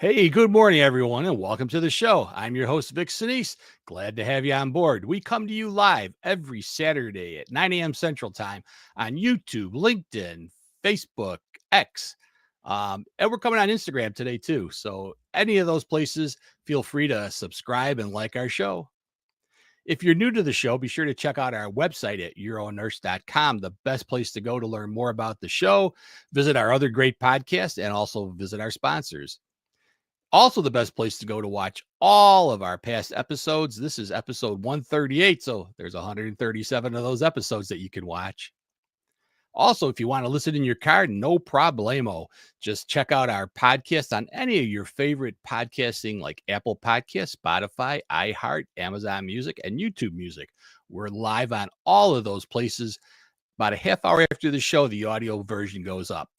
Hey, good morning, everyone, and welcome to the show. I'm your host, Vic Sinise. Glad to have you on board. We come to you live every Saturday at 9 a.m. Central Time on YouTube, LinkedIn, Facebook, X, and we're coming on Instagram today, too. So, any of those places, feel free to subscribe and like our show. If you're new to the show, be sure to check out our website at UroNurse.com, the best place to go to learn more about the show, visit our other great podcasts, and also visit our sponsors. Also, the best place to go to watch all of our past episodes. This is episode 138, so there's 137 of those episodes that you can watch. Also, if you want to listen in your car, no problemo. Just check out our podcast on any of your favorite podcasting like Apple Podcasts, Spotify, iHeart, Amazon Music, and YouTube Music. We're live on all of those places. About a half hour after the show, the audio version goes up.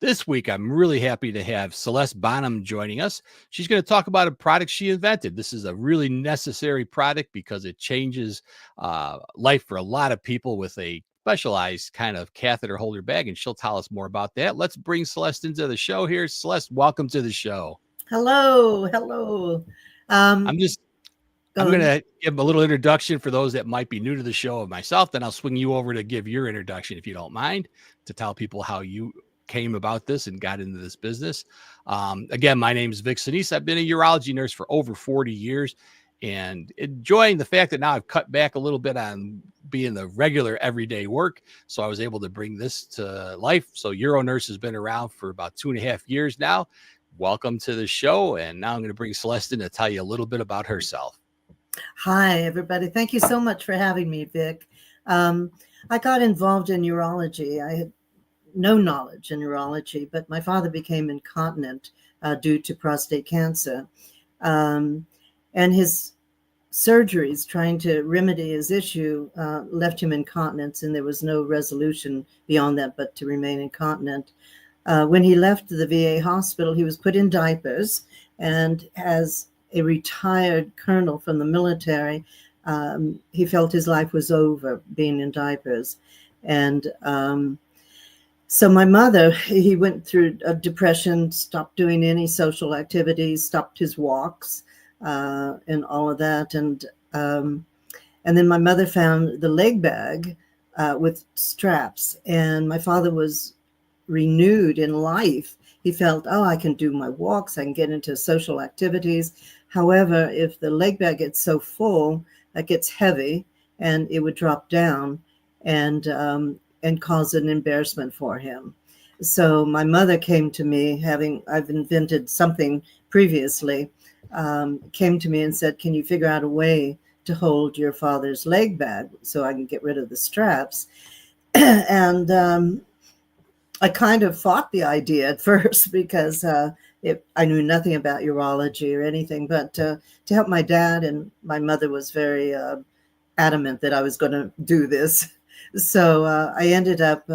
This week, I'm really happy to have Celeste Bonham joining us. She's going to talk about a product she invented. This is a really necessary product because it changes life for a lot of people with a specialized kind of catheter holder bag, and she'll tell us more about that. Let's bring Celeste into the show here. Celeste, welcome to the show. Hello. I'm going to give a little introduction for those that might be new to the show of myself. Then I'll swing you over to give your introduction, if you don't mind, to tell people how you came about this and got into this business. Again, my name is Vic Sinise. I've been a urology nurse for over 40 years and enjoying the fact that now I've cut back a little bit on being the regular everyday work. So I was able to bring this to life. So UroNurse has been around for about 2.5 years now. Welcome to the show. And now I'm going to bring Celeste in to tell you a little bit about herself. Hi, everybody. Thank you so much for having me, Vic. I got involved in urology. I had no knowledge in urology, but my father became incontinent due to prostate cancer. And his surgeries trying to remedy his issue left him incontinence, and there was no resolution beyond that but to remain incontinent. When he left the VA hospital, he was put in diapers, and as a retired colonel from the military, he felt his life was over being in diapers. And so my mother, he went through a depression, stopped doing any social activities, stopped his walks, and all of that. And then my mother found the leg bag with straps, and my father was renewed in life. He felt, oh, I can do my walks, I can get into social activities. However, if the leg bag gets so full, that gets heavy, and it would drop down and cause an embarrassment for him. So my mother came to me, I've invented something previously, came to me and said, can you figure out a way to hold your father's leg bag so I can get rid of the straps? And I kind of fought the idea at first because I knew nothing about urology or anything, but to help my dad, and my mother was very adamant that I was going to do this. So I ended up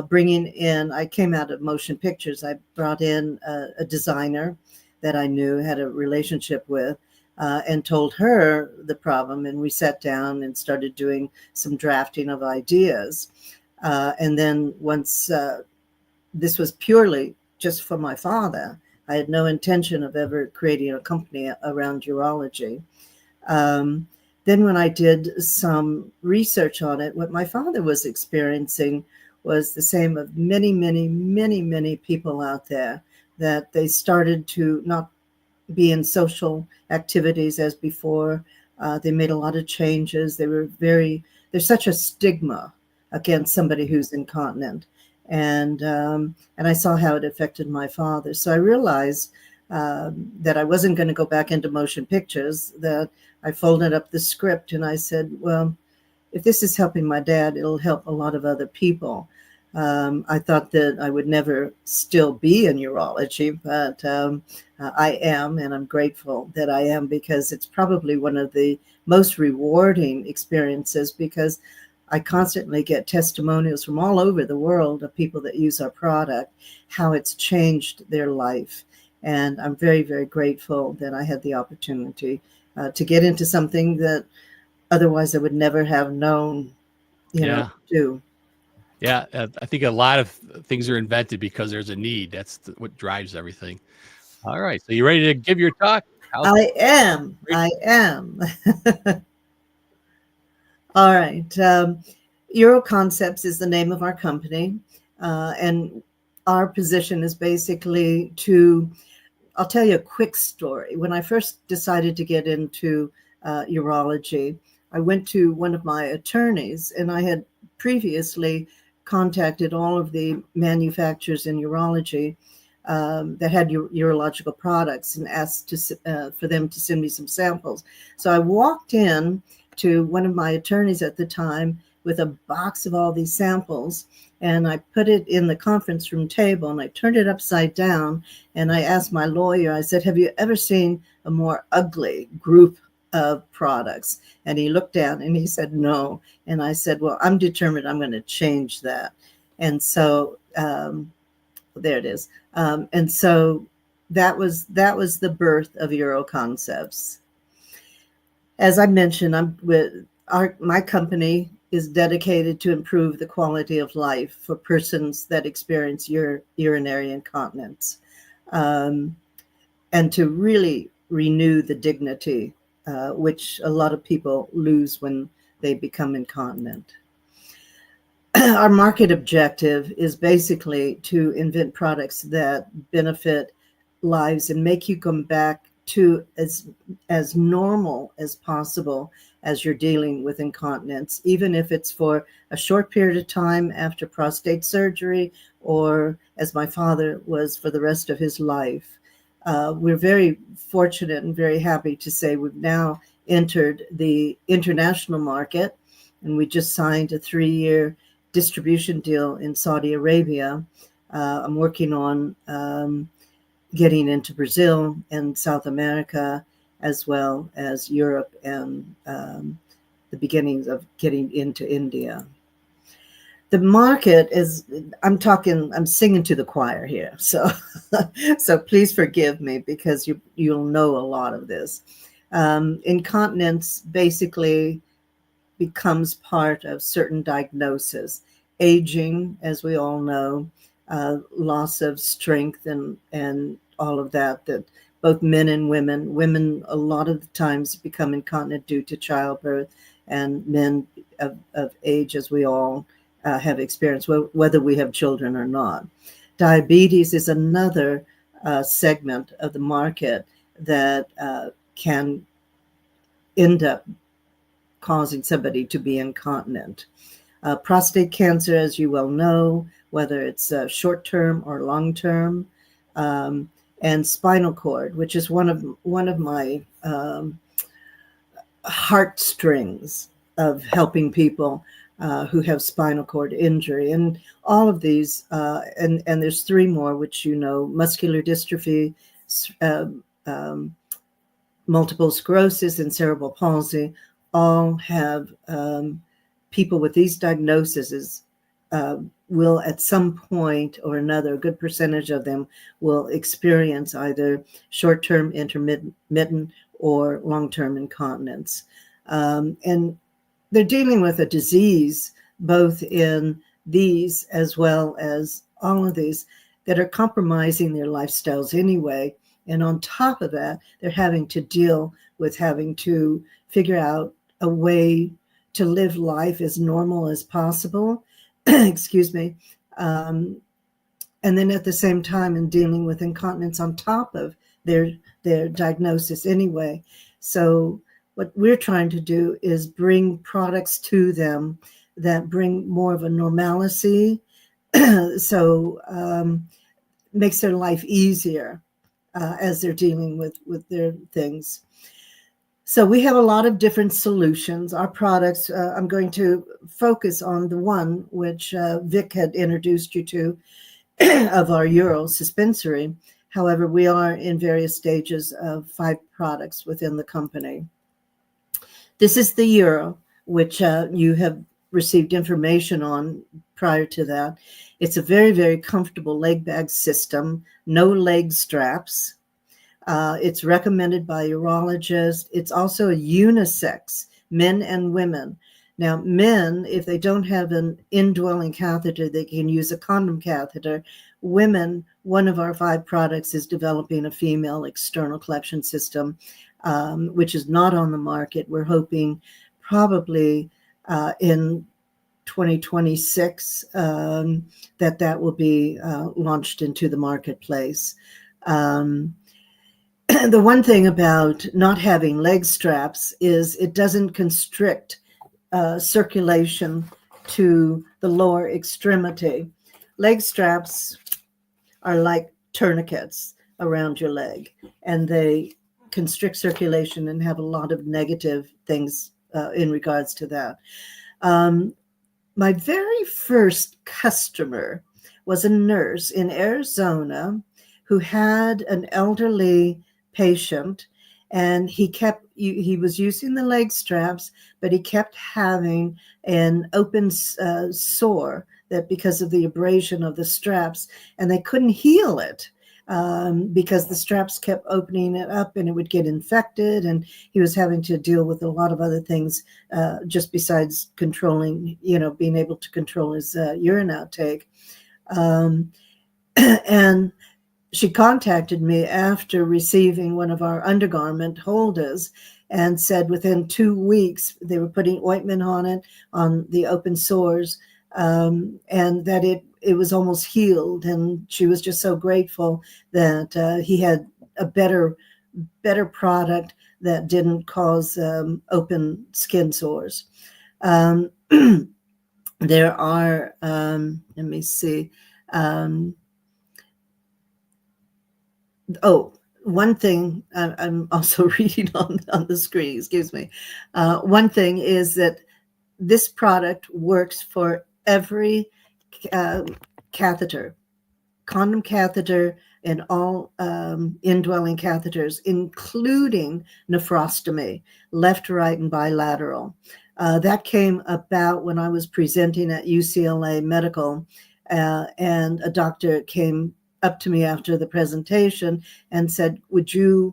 bringing in, I came out of motion pictures. I brought in a designer that I knew, had a relationship with, and told her the problem. And we sat down and started doing some drafting of ideas. And then once this was purely just for my father, I had no intention of ever creating a company around urology. Then when I did some research on it, what my father was experiencing was the same of many people out there, that they started to not be in social activities as before. They made a lot of changes. There's such a stigma against somebody who's incontinent. And I saw how it affected my father. So I realized that I wasn't going to go back into motion pictures, that I folded up the script and I said, well, if this is helping my dad, it'll help a lot of other people. I thought that I would never still be in urology, but I am, and I'm grateful that I am, because it's probably one of the most rewarding experiences, because I constantly get testimonials from all over the world of people that use our product, how it's changed their life. And I'm very, very grateful that I had the opportunity to get into something that otherwise I would never have known, do. Yeah, I think a lot of things are invented because there's a need. That's what drives everything. All right. So you ready to give your talk? I am. Great. I am. All right. Uro Concepts is the name of our company. And our position is basically I'll tell you a quick story. When I first decided to get into urology, I went to one of my attorneys, and I had previously contacted all of the manufacturers in urology that had urological products and asked for them to send me some samples. So I walked in to one of my attorneys at the time with a box of all these samples, and I put it in the conference room table, and I turned it upside down, and I asked my lawyer, I said, have you ever seen a more ugly group of products? And he looked down and he said, no. And I said, well, I'm determined I'm going to change that. And so there it is. And so that was the birth of Uro Concepts. As I mentioned, my company is dedicated to improve the quality of life for persons that experience urinary incontinence, and to really renew the dignity which a lot of people lose when they become incontinent. Our market objective is basically to invent products that benefit lives and make you come back to as normal as possible as you're dealing with incontinence, even if it's for a short period of time after prostate surgery, or as my father was for the rest of his life. We're very fortunate and very happy to say we've now entered the international market, and we just signed a 3-year distribution deal in Saudi Arabia. I'm working on getting into Brazil and South America, as well as Europe, and the beginnings of getting into India. The market is, I'm singing to the choir here. So, so please forgive me, because you'll know a lot of this. Incontinence basically becomes part of certain diagnoses. Aging, as we all know, loss of strength and all of that both men and women a lot of the times become incontinent due to childbirth, and men of age, as we all have experienced, whether we have children or not. Diabetes is another segment of the market that can end up causing somebody to be incontinent. Prostate cancer, as you well know, whether it's short-term or long-term, and spinal cord, which is one of my heartstrings of helping people who have spinal cord injury. And all of these, and there's 3 more, which you know: muscular dystrophy, multiple sclerosis, and cerebral palsy, all have people with these diagnoses will at some point or another, a good percentage of them will experience either short-term, intermittent, or long-term incontinence. And they're dealing with a disease, both in these as well as all of these, that are compromising their lifestyles anyway. And on top of that, they're having to deal with having to figure out a way to live life as normal as possible. Excuse me. And then at the same time, in dealing with incontinence on top of their diagnosis anyway. So what we're trying to do is bring products to them that bring more of a normalcy, so makes their life easier as they're dealing with their things. So we have a lot of different solutions. Our products, I'm going to focus on the one which Vic had introduced you to, of our Uro suspensory. However, we are in various stages of 5 products within the company. This is the Uro, which you have received information on prior to that. It's a very, very comfortable leg bag system, no leg straps. It's recommended by urologists. It's also a unisex, men and women. Now, men, if they don't have an indwelling catheter, they can use a condom catheter, women, one of our 5 products is developing a female external collection system, which is not on the market. We're hoping probably in 2026 that will be launched into the marketplace. The one thing about not having leg straps is it doesn't constrict circulation to the lower extremity. Leg straps are like tourniquets around your leg, and they constrict circulation and have a lot of negative things in regards to that. My very first customer was a nurse in Arizona who had an elderly patient, and he was using the leg straps, but he kept having an open sore that because of the abrasion of the straps, and they couldn't heal it because the straps kept opening it up and it would get infected, and he was having to deal with a lot of other things just besides controlling, being able to control his urine outtake. And she contacted me after receiving one of our undergarment holders and said within 2 weeks they were putting ointment on it, on the open sores, and that it was almost healed. And she was just so grateful that he had a better product that didn't cause open skin sores. There are, let me see. One thing I'm also reading on the screen, excuse me. One thing is that this product works for every catheter, condom catheter, and all indwelling catheters, including nephrostomy, left, right, and bilateral. That came about when I was presenting at UCLA Medical, and a doctor came up to me after the presentation and said, would you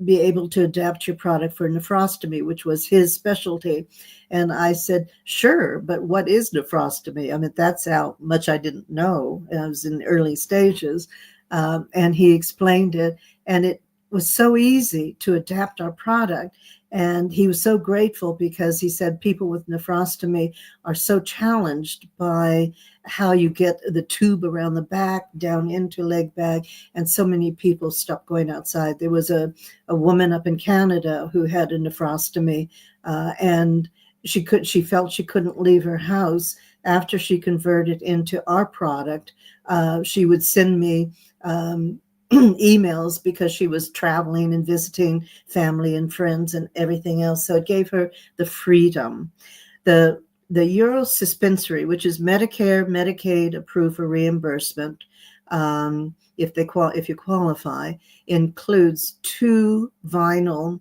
be able to adapt your product for nephrostomy, which was his specialty? And I said, sure, but what is nephrostomy? I mean, that's how much I didn't know. I was in the early stages. And he explained it, and it was so easy to adapt our product. And he was so grateful because he said people with nephrostomy are so challenged by how you get the tube around the back down into leg bag, and so many people stopped going outside. There was a woman up in Canada who had a nephrostomy, and she felt she couldn't leave her house. After she converted into our product, she would send me emails because she was traveling and visiting family and friends and everything else. So it gave her the freedom. The Uro Suspensory, which is Medicare, Medicaid approved for reimbursement, if you qualify, includes 2 vinyl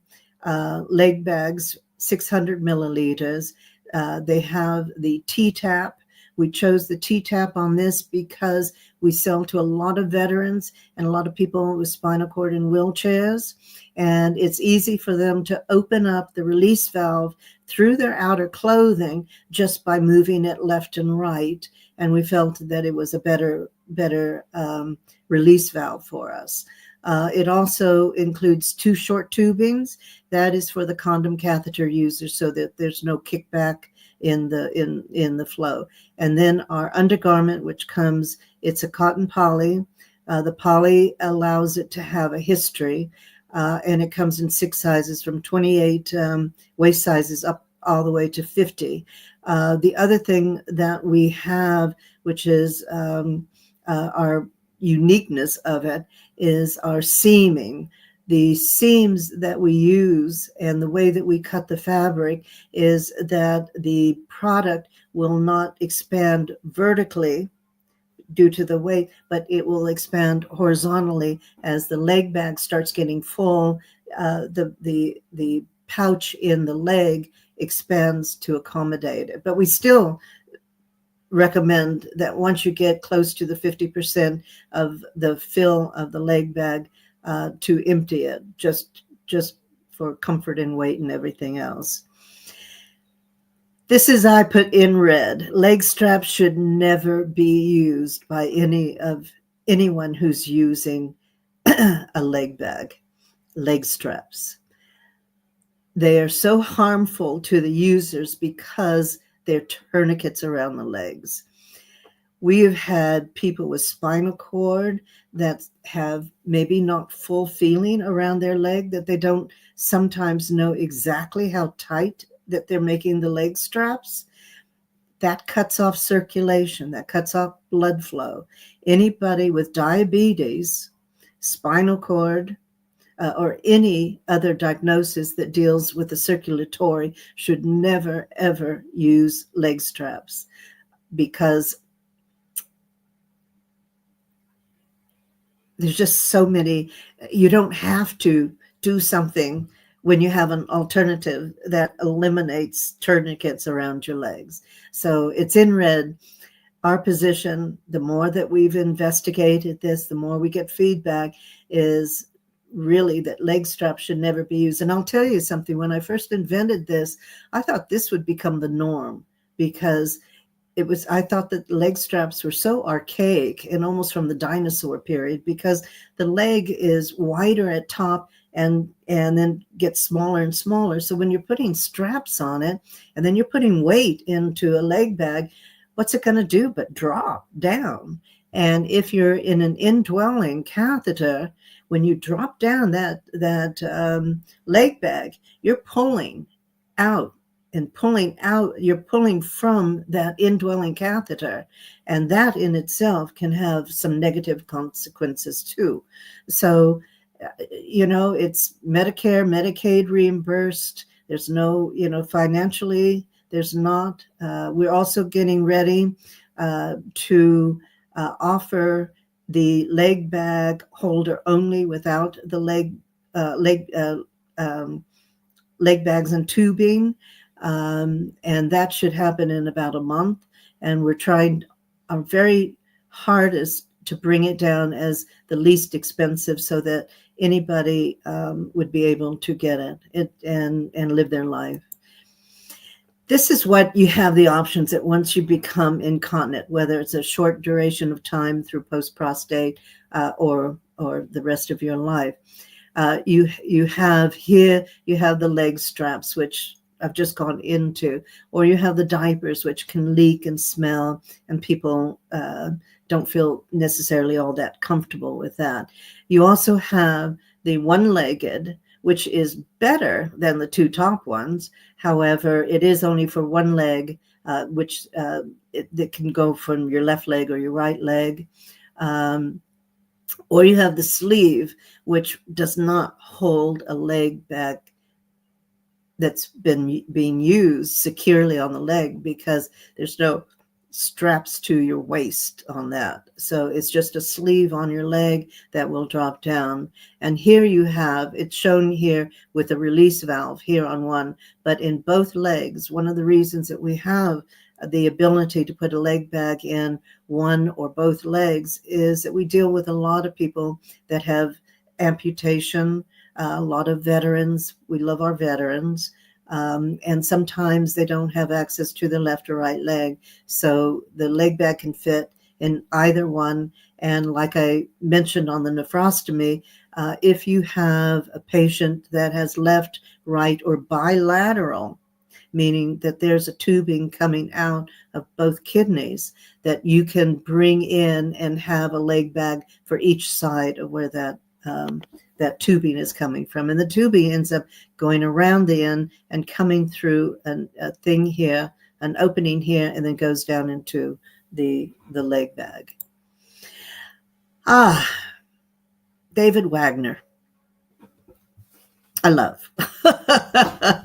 leg bags, 600 milliliters. They have the T-tap. We chose the T-tap on this because we sell to a lot of veterans and a lot of people with spinal cord in wheelchairs. And it's easy for them to open up the release valve through their outer clothing just by moving it left and right. And we felt that it was a better release valve for us. It also includes 2 short tubings. That is for the condom catheter users, so that there's no kickback in the flow. And then our undergarment, which comes, it's a cotton poly. The poly allows it to have a history, and it comes in 6 sizes from 28 waist sizes up all the way to 50. The other thing that we have, which is our uniqueness of it, is our seaming. The seams that we use and the way that we cut the fabric is that the product will not expand vertically due to the weight, but it will expand horizontally as the leg bag starts getting full. The pouch in the leg expands to accommodate it. But we still recommend that once you get close to the 50% of the fill of the leg bag, to empty it, just for comfort and weight and everything else. This is, I put in red, leg straps should never be used by any of anyone who's using a leg bag, leg straps. They are so harmful to the users because they're tourniquets around the legs. We have had people with spinal cord that have maybe not full feeling around their leg, that they don't sometimes know exactly how tight that they're making the leg straps. That cuts off circulation, that cuts off blood flow. Anybody with diabetes, spinal cord, or any other diagnosis that deals with the circulatory should never, ever use leg straps, because there's just so many. You don't have to do something when you have an alternative that eliminates tourniquets around your legs. So it's in red. Our position, the more that we've investigated this, the more we get feedback, is really that leg straps should never be used. And I'll tell you something, when I first invented this, I thought this would become the norm, because I thought that leg straps were so archaic and almost from the dinosaur period, because the leg is wider at top and then gets smaller and smaller. So when you're putting straps on it and then you're putting weight into a leg bag, what's it going to do but drop down? And if you're in an indwelling catheter, when you drop down that leg bag, you're pulling out and pulling out, you're pulling from that indwelling catheter. And that in itself can have some negative consequences too. So, it's Medicare, Medicaid reimbursed. There's no, financially, there's not. We're also getting ready to offer the leg bag holder only without the leg bags and tubing. And that should happen in about a month. And we're trying our very hardest to bring it down as the least expensive, so that anybody would be able to get it and live their life. This is what you have the options that once you become incontinent, whether it's a short duration of time through post-prostate or the rest of your life. You have the leg straps, which I've just gone into, or you have the diapers, which can leak and smell, and people don't feel necessarily all that comfortable with that. You also have the one-legged, which is better than the two top ones. However, it is only for one leg, which it can go from your left leg or your right leg. Or you have the sleeve, which does not hold a leg back that's being used securely on the leg, because there's no straps to your waist on that. So it's just a sleeve on your leg that will drop down. And here you have, it's shown here with a release valve here on one, but in both legs. One of the reasons that we have the ability to put a leg bag in one or both legs is that we deal with a lot of people that have amputation, a lot of veterans. We love our veterans. And sometimes they don't have access to the left or right leg. So the leg bag can fit in either one. And like I mentioned on the nephrostomy, if you have a patient that has left, right, or bilateral, meaning that there's a tubing coming out of both kidneys, that you can bring in and have a leg bag for each side of where that tubing is coming from. And the tubing ends up going around the end and coming through a thing here, an opening here, and then goes down into the leg bag. David Wagner, I love.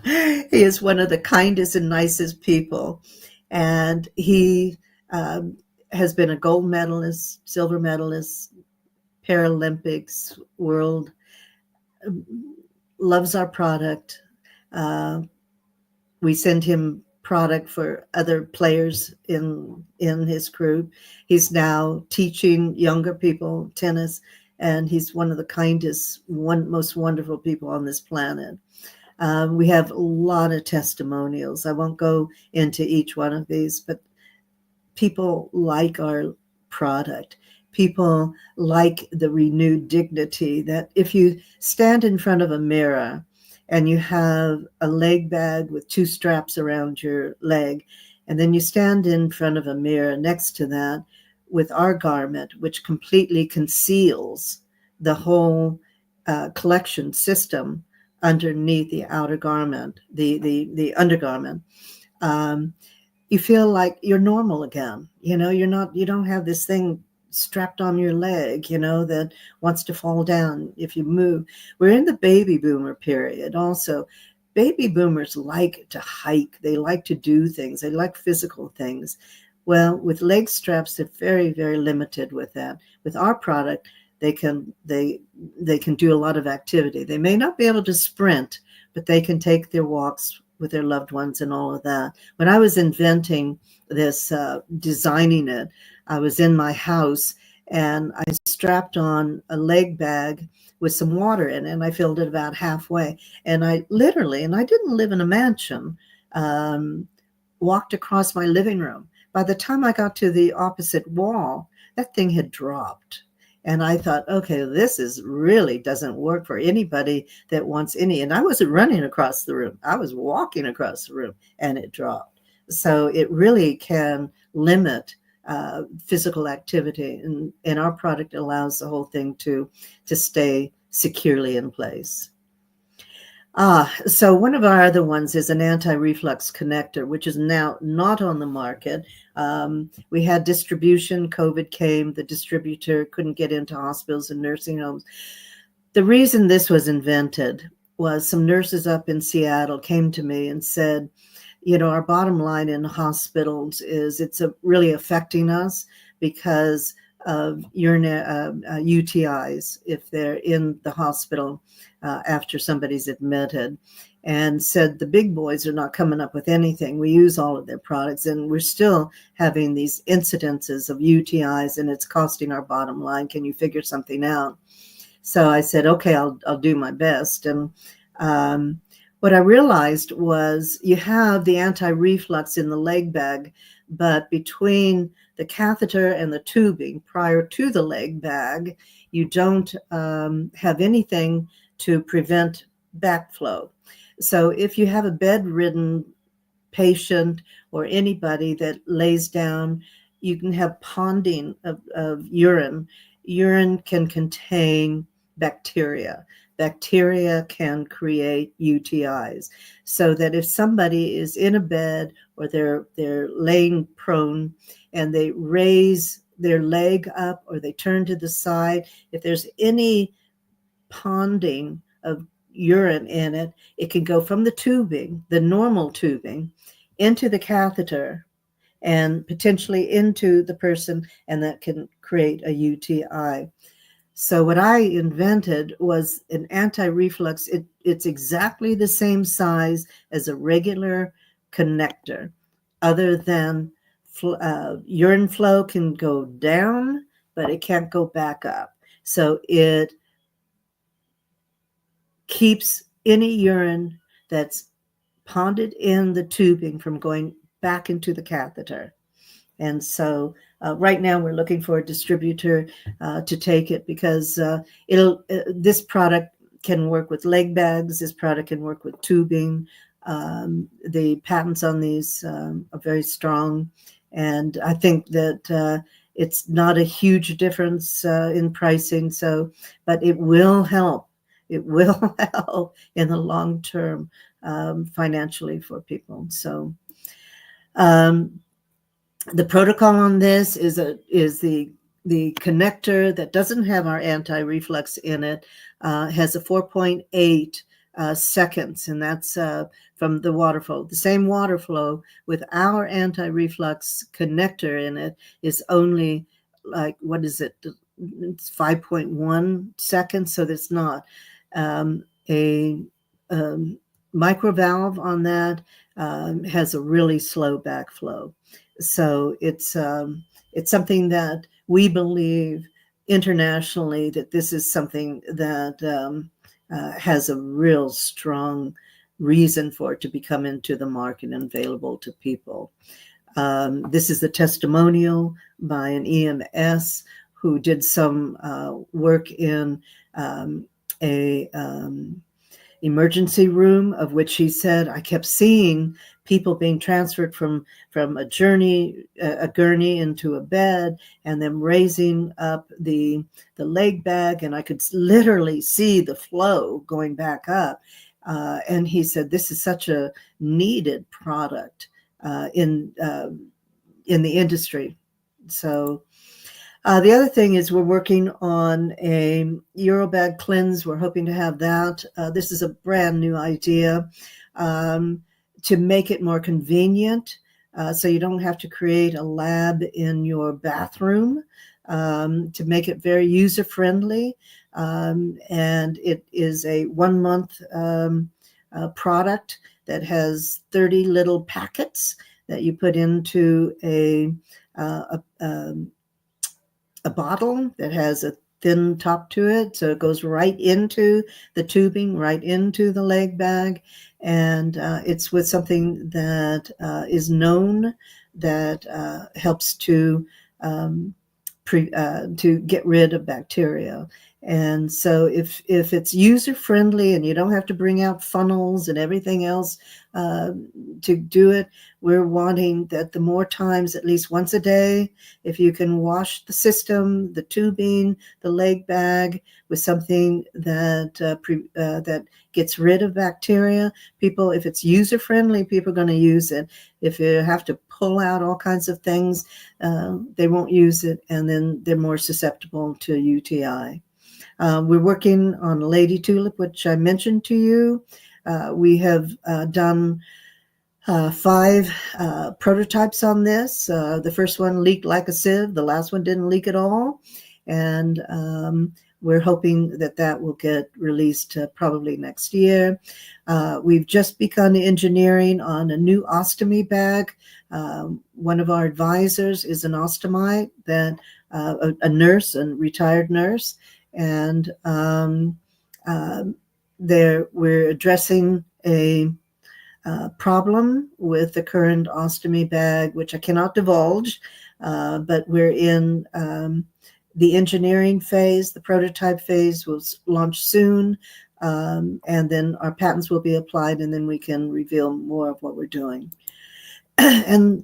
He is one of the kindest and nicest people. And he has been a gold medalist, silver medalist, Paralympics, world, loves our product. We send him product for other players in his group. He's now teaching younger people tennis, and he's one of the kindest, most wonderful people on this planet. We have a lot of testimonials. I won't go into each one of these, but people like our product. people like the renewed dignity that if you stand in front of a mirror and you have a leg bag with 2 straps around your leg, and then you stand in front of a mirror next to that with our garment, which completely conceals the whole collection system underneath the outer garment, the undergarment. You feel like you're normal again. You don't have this thing strapped on your leg, that wants to fall down if you move. We're in the baby boomer period also. Baby boomers like to hike. They like to do things. They like physical things. Well, with leg straps, they're very, very limited with that. With our product, they can do a lot of activity. They may not be able to sprint, but they can take their walks with their loved ones and all of that. When I was inventing this, designing it, I was in my house and I strapped on a leg bag with some water in it, and I filled it about halfway. And I literally, and I didn't live in a mansion, walked across my living room. By the time I got to the opposite wall, that thing had dropped. And I thought, okay, this really doesn't work for anybody that wants any. And I wasn't running across the room. I was walking across the room and it dropped. So it really can limit physical activity. And our product allows the whole thing to stay securely in place. So one of our other ones is an anti-reflux connector, which is now not on the market. We had distribution. COVID came. The distributor couldn't get into hospitals and nursing homes. The reason this was invented was some nurses up in Seattle came to me and said, our bottom line in hospitals is it's really affecting us because of UTIs if they're in the hospital after somebody's admitted, and said the big boys are not coming up with anything. We use all of their products and we're still having these incidences of UTIs and it's costing our bottom line. Can you figure something out? So I said, okay, I'll do my best. And what I realized was you have the anti-reflux in the leg bag, but between the catheter and the tubing prior to the leg bag, you don't have anything to prevent backflow. So if you have a bedridden patient or anybody that lays down, you can have ponding of urine. Urine can contain bacteria. Bacteria can create UTIs. So that if somebody is in a bed or they're laying prone and they raise their leg up or they turn to the side, if there's any ponding of urine in it, it can go from the tubing, the normal tubing, into the catheter and potentially into the person, and that can create a UTI. So what I invented was an anti-reflux. It's exactly the same size as a regular connector, other than urine flow can go down, but it can't go back up. So it keeps any urine that's ponded in the tubing from going back into the catheter. And so right now we're looking for a distributor to take it because this product can work with leg bags. This product can work with tubing. The patents on these are very strong. And I think that it's not a huge difference in pricing. But it will help. It will help in the long term financially for people. So the protocol on this is the connector that doesn't have our anti-reflux in it, has a 4.8 seconds, and that's from the water flow. The same water flow with our anti-reflux connector in it is only like, what is it? It's 5.1 seconds, so that's not a micro valve on that has a really slow backflow. So it's something that we believe internationally that this is something that has a real strong reason for it to become into the market and available to people. This is the testimonial by an EMS who did some work in a emergency room, of which he said, I kept seeing people being transferred from a gurney into a bed, and them raising up the leg bag, and I could literally see the flow going back up. And he said, this is such a needed product in the industry. So the other thing is we're working on a UroBag cleanse. We're hoping to have that. This is a brand new idea to make it more convenient, so you don't have to create a lab in your bathroom, to make it very user-friendly. And it is a 1-month product that has 30 little packets that you put into a bottle that has a thin top to it, so it goes right into the tubing, right into the leg bag, and it's with something that is known that helps to get rid of bacteria. And so if it's user friendly and you don't have to bring out funnels and everything else to do it, we're wanting that the more times, at least once a day, if you can wash the system, the tubing, the leg bag with something that that gets rid of bacteria. People, if it's user friendly, people are going to use it. If you have to pull out all kinds of things, they won't use it, and then they're more susceptible to UTI. We're working on Lady Tulip, which I mentioned to you. We have done 5 prototypes on this. The first one leaked like a sieve. The last one didn't leak at all. And we're hoping that will get released probably next year. We've just begun engineering on a new ostomy bag. One of our advisors is an ostomite, that a nurse, a retired nurse. And we're addressing a problem with the current ostomy bag, which I cannot divulge, but we're in the engineering phase. The prototype phase will launch soon, and then our patents will be applied, and then we can reveal more of what we're doing. And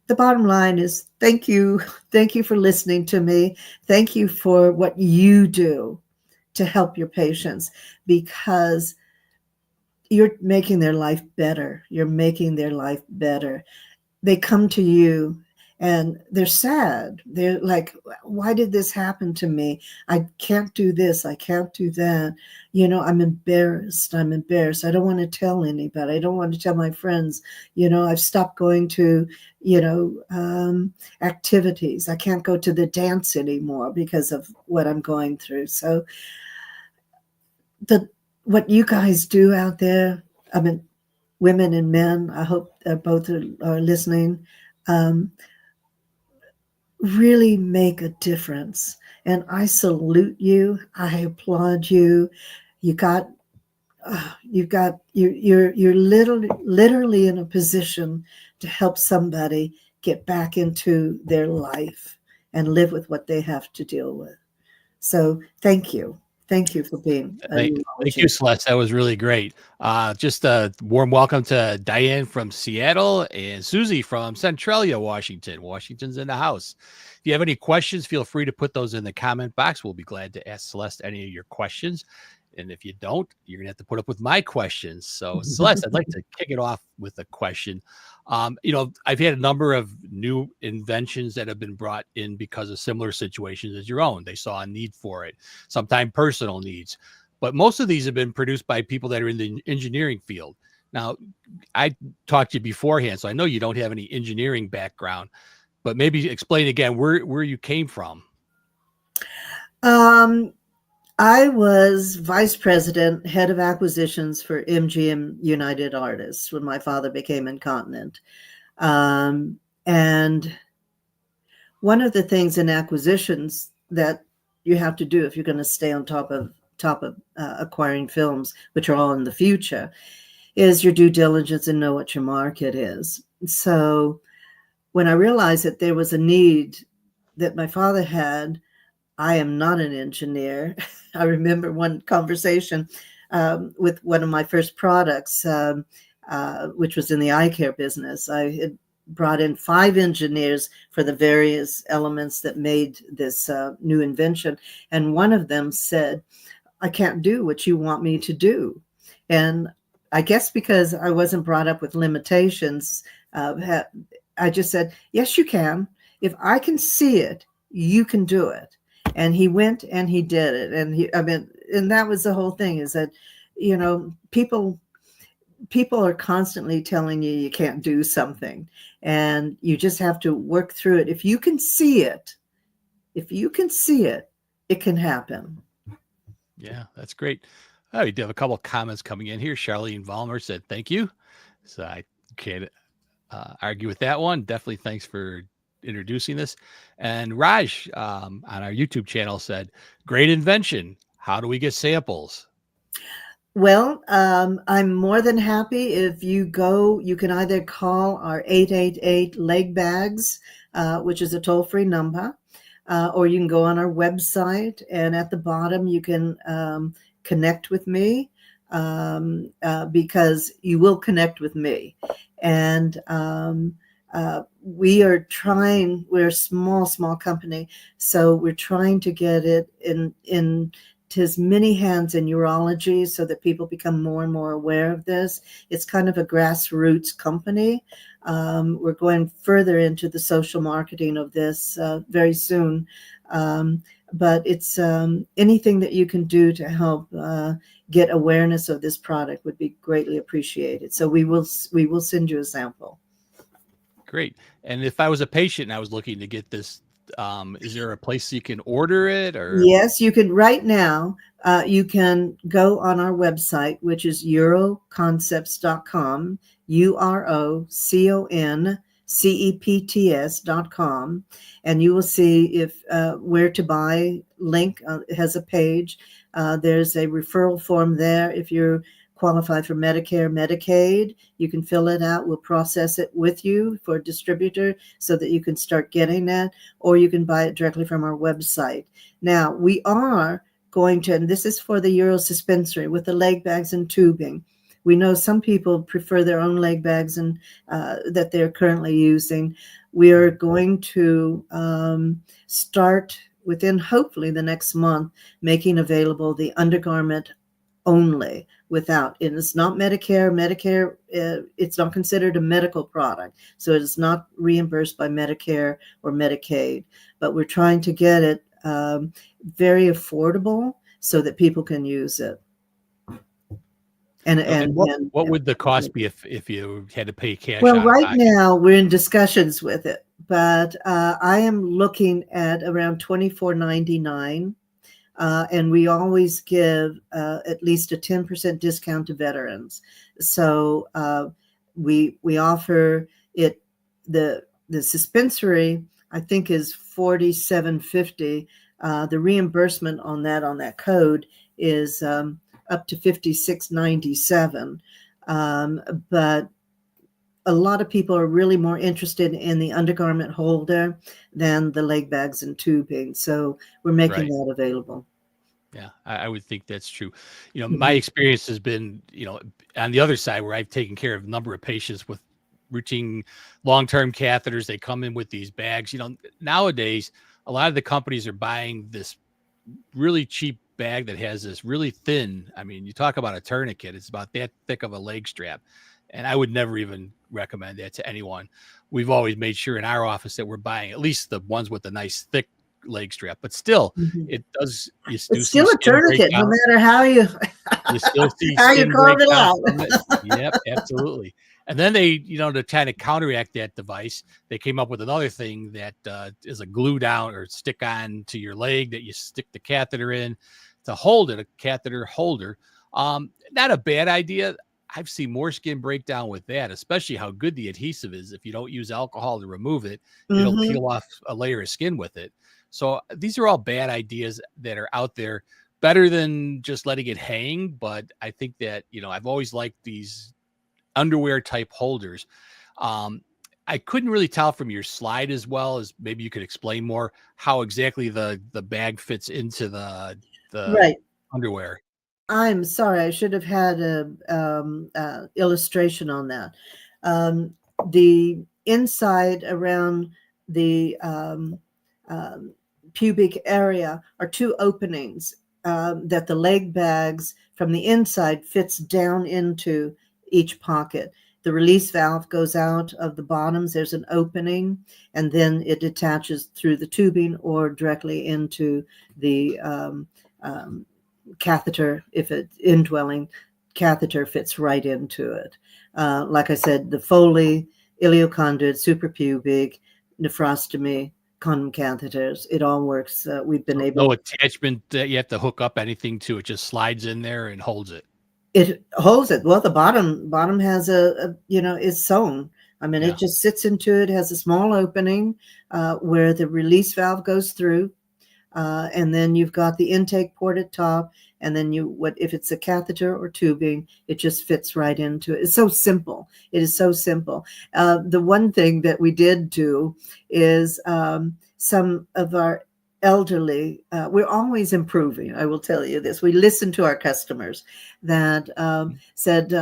the bottom line is, thank you. Thank you for listening to me. Thank you for what you do to help your patients, because you're making their life better. You're making their life better. They come to you and they're sad. They're like, why did this happen to me? I can't do this. I can't do that. I'm embarrassed. I don't want to tell anybody. I don't want to tell my friends. I've stopped going to, activities. I can't go to the dance anymore because of what I'm going through. So what you guys do out there, women and men, I hope both are listening, really make a difference. And I salute you. I applaud you. You're literally in a position to help somebody get back into their life and live with what they have to deal with. So thank you. Thank you for being. Thank you, Celeste. That was really great. Just a warm welcome to Diane from Seattle and Susie from Centralia, Washington. Washington's in the house. If you have any questions, feel free to put those in the comment box. We'll be glad to ask Celeste any of your questions. And if you don't, you're going to have to put up with my questions. So, Celeste, I'd like to kick it off with a question. I've had a number of new inventions that have been brought in because of similar situations as your own. They saw a need for it, sometimes personal needs. But most of these have been produced by people that are in the engineering field. Now, I talked to you beforehand, so I know you don't have any engineering background, but maybe explain again where you came from. I was vice president, head of acquisitions for MGM United Artists when my father became incontinent. And one of the things in acquisitions that you have to do if you're going to stay on top of acquiring films, which are all in the future, is your due diligence and know what your market is. So when I realized that there was a need that my father had, I am not an engineer. I remember one conversation with one of my first products, which was in the eye care business. I had brought in 5 engineers for the various elements that made this new invention. And one of them said, I can't do what you want me to do. And I guess because I wasn't brought up with limitations, I just said, yes, you can. If I can see it, you can do it. And he went and he did it. And and that was the whole thing, is that, people are constantly telling you you can't do something, and you just have to work through it. If you can see it, it can happen. Yeah, that's great. Oh, we do have a couple of comments coming in here. Charlene Vollmer said, thank you. So I can't argue with that one. Definitely thanks for introducing this. And Raj on our YouTube channel said, great invention. How do we get samples? Well, I'm more than happy if you can either call our 888 leg bags, which is a toll-free number, or you can go on our website, and at the bottom you can connect with me, because you will connect with me. And we're a small company, so we're trying to get it in to as many hands in urology so that people become more and more aware of this. It's kind of a grassroots company. We're going further into the social marketing of this very soon. But it's anything that you can do to help get awareness of this product would be greatly appreciated. So we will send you a sample. Great. And if I was a patient and I was looking to get this, is there a place you can order it? Or yes, you can. Right now, you can go on our website, which is uroconcepts.com, uroconcepts.com, and you will see if where to buy link. It has a page. There's a referral form there. If you're qualified for Medicare, Medicaid, you can fill it out. We'll process it with you for a distributor so that you can start getting that, or you can buy it directly from our website. Now, we are going to, and this is for the Uro suspensory with the leg bags and tubing. We know some people prefer their own leg bags and that they're currently using. We are going to start within hopefully the next month making available the undergarment only, without, and it's not Medicare, it's not considered a medical product, so it is not reimbursed by Medicare or Medicaid, but we're trying to get it very affordable so that people can use it. And what would the cost be if you had to pay cash? Well, right now we're in discussions with it, but I am looking at around $24.99. And we always give at least a 10% discount to veterans. So we offer it. The suspensory, I think, is $47.50. The reimbursement on that code is up to $56.97. But a lot of people are really more interested in the undergarment holder than the leg bags and tubing. So we're making that available. Yeah, I would think that's true. My experience has been, on the other side, where I've taken care of a number of patients with routine long-term catheters. They come in with these bags. Nowadays, a lot of the companies are buying this really cheap bag that has this really thin, you talk about a tourniquet, it's about that thick of a leg strap. And I would never even recommend that to anyone. We've always made sure in our office that we're buying at least the ones with the nice thick leg strap, but still, it does. It's still a tourniquet, no matter how you still see how you carve it out. Yep, absolutely. And then they, to kind of counteract that device, they came up with another thing that is a glue down or stick on to your leg that you stick the catheter in to hold it, a catheter holder. Not a bad idea. I've seen more skin breakdown with that, especially how good the adhesive is. If you don't use alcohol to remove it, it'll peel off a layer of skin with it. So these are all bad ideas that are out there, better than just letting it hang. But I think that, I've always liked these underwear type holders. I couldn't really tell from your slide as well as maybe you could explain more how exactly the bag fits into the Right. underwear. I'm sorry. I should have had a illustration on that. The inside around the pubic area are two openings that the leg bags from the inside fits down into each pocket. The release valve goes out of the bottoms. There's an opening, and then it attaches through the tubing or directly into the catheter. If it's indwelling, catheter fits right into it. Like I said, the Foley, ileocondyl, suprapubic, nephrostomy, condom catheters, it all works. We've been So able. no attachment that you have to hook up anything to. It just slides in there and holds it. It holds it. Well, the bottom has is sewn. I mean, Yeah. it just sits into it, has a small opening where the release valve goes through. And then you've got the intake port at top. And then if it's a catheter or tubing, it just fits right into it. It's so simple. It is so simple. The one thing that we did do is some of our elderly, we're always improving. I will tell you this. We listen to our customers that said,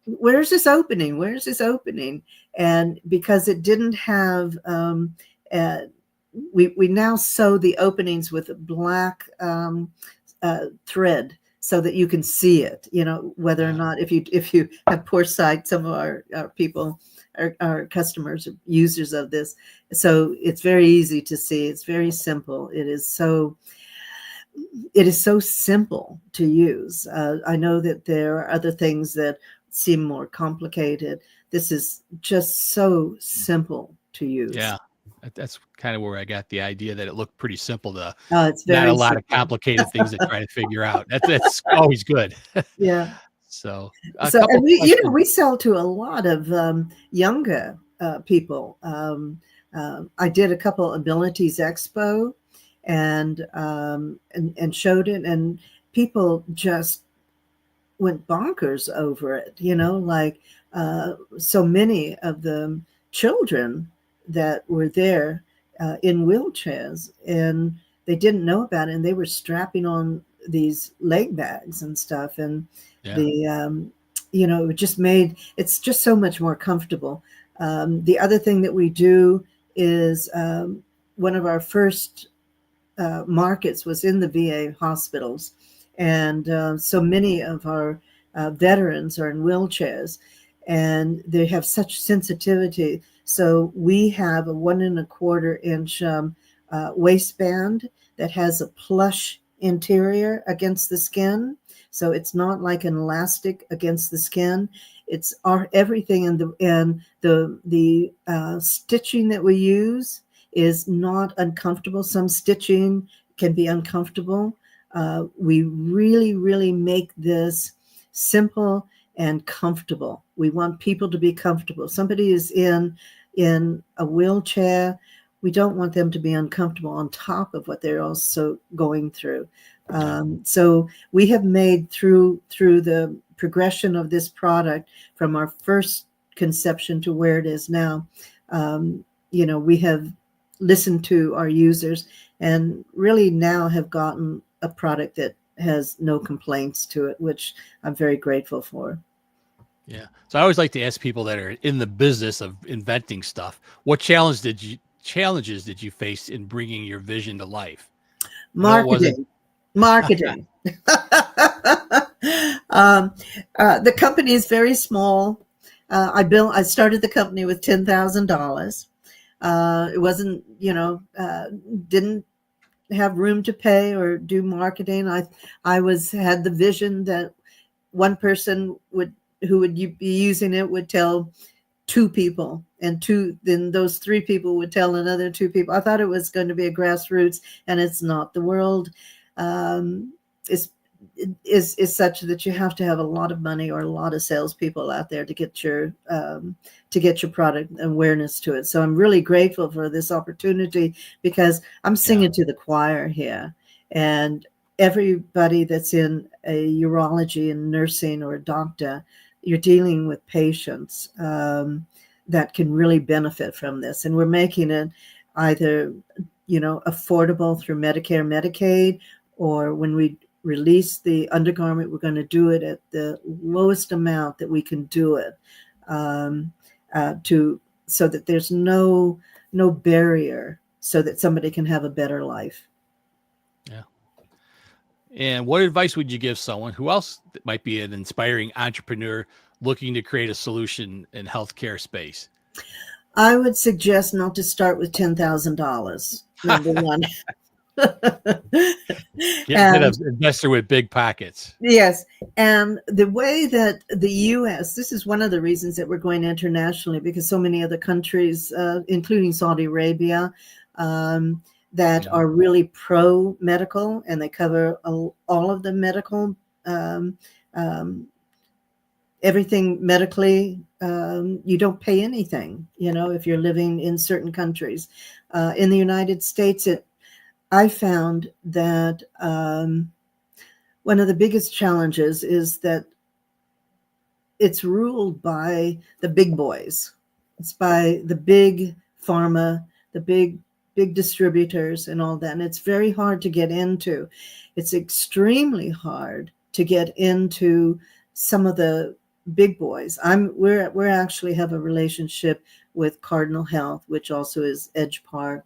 where's this opening? Where's this opening? And because it didn't have, we now sew the openings with black thread so that you can see it, whether or not, if you have poor sight. Some of our people, our customers are users of this. So it's very easy to see. It's very simple. It is so simple to use. I know that there are other things that seem more complicated. This is just so simple to use. Yeah. That's kind of where I got the idea that it looked pretty simple to It's very not a lot simple. of complicated things to try to figure out. That's always good. Yeah. So And we sell to a lot of younger people. I did a couple Abilities Expo and showed it, and people just went bonkers over it. Like so many of the children that were there in wheelchairs, and they didn't know about it, and they were strapping on these leg bags and stuff, and it just it's just so much more comfortable. The other thing that we do is one of our first markets was in the VA hospitals, and so many of our veterans are in wheelchairs, and they have such sensitivity. So we have a 1 1/4 inch waistband that has a plush interior against the skin. So it's not like an elastic against the skin. It's everything, and the stitching that we use is not uncomfortable. Some stitching can be uncomfortable. We really, really make this simple and comfortable. We want people to be comfortable. Somebody is in a wheelchair. We don't want them to be uncomfortable on top of what they're also going through. So we have made through the progression of this product from our first conception to where it is now, we have listened to our users and really now have gotten a product that has no complaints to it, which I'm very grateful for. Yeah. So I always like to ask people that are in the business of inventing stuff, what challenges did you face in bringing your vision to life? Marketing. The company is very small. I started the company with $10,000. It wasn't, didn't have room to pay or do marketing. I had the vision that one person who would be using it would tell 2 people, and then those 3 people would tell another 2 people. I thought it was going to be a grassroots, and it's not. The world is such that you have to have a lot of money or a lot of salespeople out there to get your product awareness to it. So I'm really grateful for this opportunity, because I'm singing to the choir here, and everybody that's in a urology and nursing or a doctor, you're dealing with patients. that can really benefit from this. And we're making it either, affordable through Medicare, Medicaid, or when we release the undergarment, we're going to do it at the lowest amount that we can do it, so that there's no barrier, so that somebody can have a better life. Yeah. And what advice would you give someone who else might be an inspiring entrepreneur looking to create a solution in healthcare space? I would suggest not to start with $10,000. Number one. Get an investor with big pockets. Yes. And the way that the U.S., this is one of the reasons that we're going internationally, because so many other countries, including Saudi Arabia, that are really pro-medical, and they cover all of the medical, everything medically. You don't pay anything, if you're living in certain countries. In the United States, I found that one of the biggest challenges is that it's ruled by the big boys. It's by the big pharma, the big distributors and all that. And it's very hard to get into. It's extremely hard to get into some of the big boys. We're actually have a relationship with Cardinal Health, which also is EdgePar.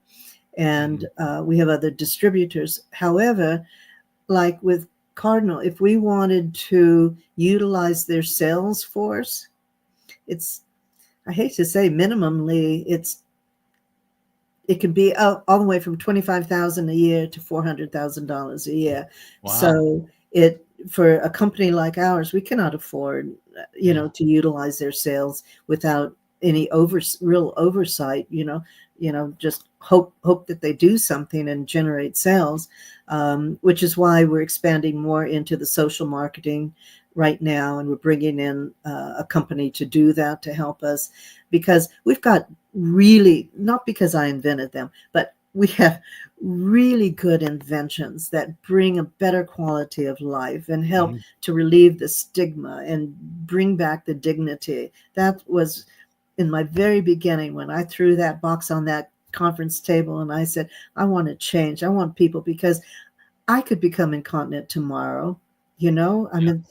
And we have other distributors. However, like with Cardinal, if we wanted to utilize their sales force, I hate to say minimally, it could be all the way from $25,000 a year to $400,000 a year. Wow. So for a company like ours, we cannot afford, to utilize their sales without any real oversight, just hope that they do something and generate sales, which is why we're expanding more into the social marketing right now. And we're bringing in a company to do that, to help us, because we've got really, not because I invented them, but we have really good inventions that bring a better quality of life and help to relieve the stigma and bring back the dignity. That was in my very beginning when I threw that box on that conference table and I said, I want to change. I want people, because I could become incontinent tomorrow. I mean,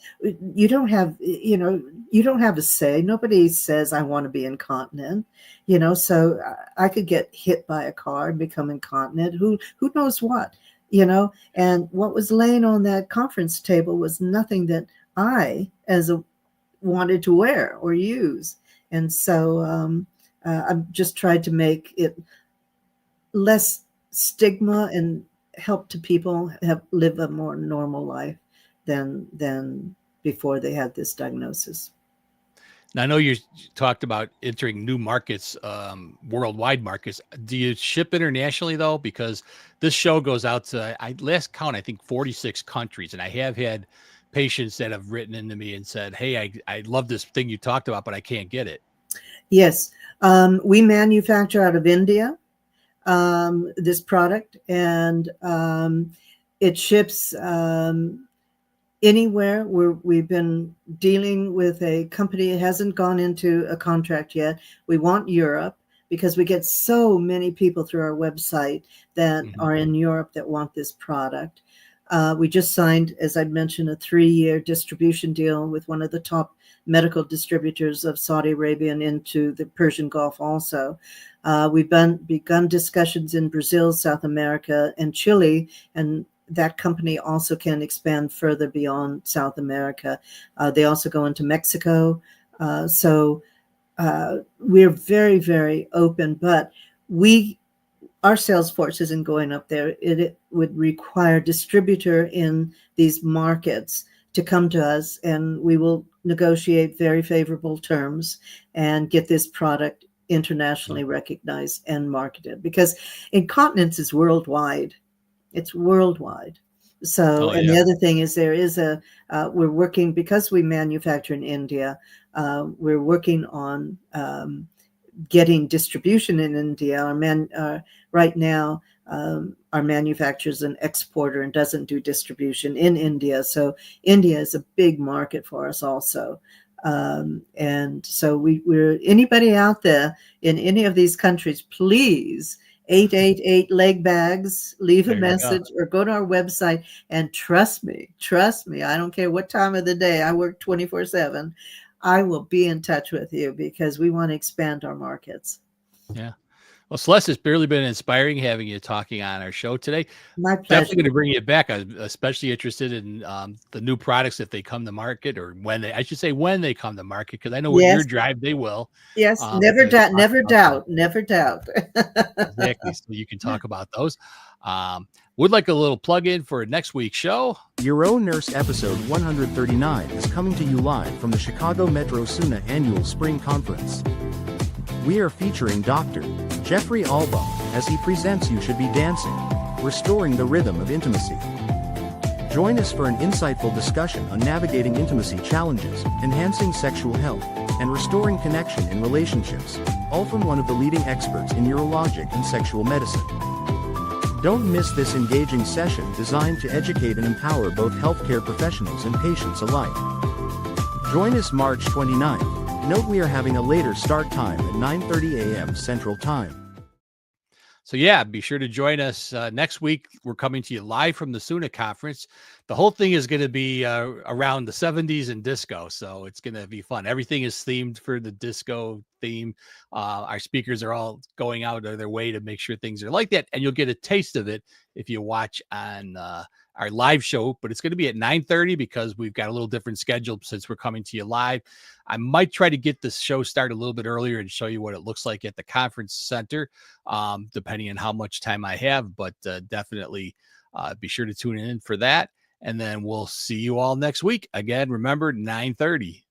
you don't have a say. Nobody says I want to be incontinent, so I could get hit by a car and become incontinent. Who knows what, and what was laying on that conference table was nothing that I wanted to wear or use. And so I've just tried to make it less stigma and help to people live a more normal life than before they had this diagnosis. Now, I know you talked about entering new markets, worldwide markets. Do you ship internationally though? Because this show goes out to, last count, I think 46 countries. And I have had patients that have written into me and said, hey, I love this thing you talked about, but I can't get it. Yes. We manufacture out of India, this product, and it ships anywhere. We've been dealing with a company. It hasn't gone into a contract yet. We want Europe, because we get so many people through our website that are in Europe that want this product. We just signed, as I mentioned, a 3-year distribution deal with one of the top medical distributors of Saudi Arabia and into the Persian Gulf also. We've begun discussions in Brazil, South America, and Chile, and that company also can expand further beyond South America. They also go into Mexico. So we're very, very open, but our sales force isn't going up there. It would require distributor in these markets to come to us, and we will negotiate very favorable terms and get this product internationally recognized and marketed, because incontinence is worldwide. It's worldwide. So, the other thing is we're working, because we manufacture in India, we're working on getting distribution in India. Right now, our manufacturer is an exporter and doesn't do distribution in India. So India is a big market for us also. And so we're anybody out there in any of these countries, please 888 leg bags, leave a message or go to our website and trust me, I don't care what time of the day, I work 24/7. I will be in touch with you because we want to expand our markets. Yeah. Well, Celeste, it's really been inspiring having you talking on our show today. My pleasure. Definitely going to bring you back. I'm especially interested in the new products if they come to market, or when they come to market, because I know with your drive they will. Yes, never doubt, never doubt, never doubt. Exactly. So you can talk about those. Would like a little plug in for next week's show. UroNurse episode 139 is coming to you live from the Chicago Metro SUNA Annual Spring Conference. We are featuring Dr. Jeffrey Albaugh as he presents You Should Be Dancing, Restoring the Rhythm of Intimacy. Join us for an insightful discussion on navigating intimacy challenges, enhancing sexual health, and restoring connection in relationships, all from one of the leading experts in urologic and sexual medicine. Don't miss this engaging session designed to educate and empower both healthcare professionals and patients alike. Join us March 29th. Note we are having a later start time at 9:30 a.m. Central Time. So yeah, be sure to join us next week. We're coming to you live from the SUNA conference. The whole thing is going to be around the 70s and disco. So it's going to be fun. Everything is themed for the disco theme. Our speakers are all going out of their way to make sure things are like that. And you'll get a taste of it if you watch on our live show, but it's going to be at 9:30 because we've got a little different schedule since we're coming to you live. I might try to get this show started a little bit earlier and show you what it looks like at the conference center, depending on how much time I have, but definitely be sure to tune in for that. And then we'll see you all next week. Again, remember 9:30.